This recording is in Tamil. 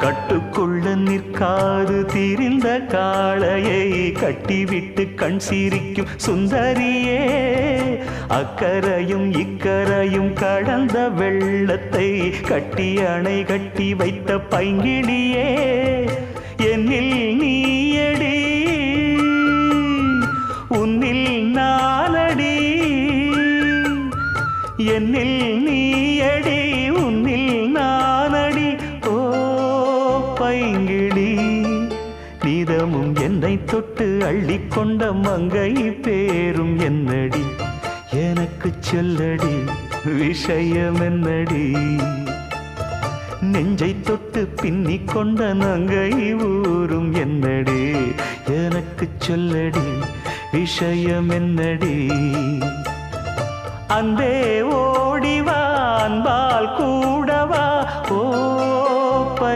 கட்டுக்குள்ள நிற்காது திரிந்த காளையை கட்டிவிட்டு கண் சிரிக்கும் சுந்தரியே, அக்கரையும் இக்கரையும் கடந்த வெள்ளத்தை கட்டி அணை கட்டி வைத்த பைங்கிளியே, என்னில் நீயடி உன்னில் நானடி, என்னில் நீயடி உன்னில் நானடி. ஓ பைங்கிளி, நீதமும் என்னை தொட்டு அள்ளிக்கொண்ட மங்கை பேரும் என்னடி, எனக்கு சொல்லடி விஷயம் என்னடி. நெஞ்சை தொட்டு பின்னி கொண்ட நங்கை ஊரும் என்னடி, எனக்கு சொல்லடி விஷயம் என்னடி. அன்பே ஓடிவா அன்பால் கூடவா, ஓ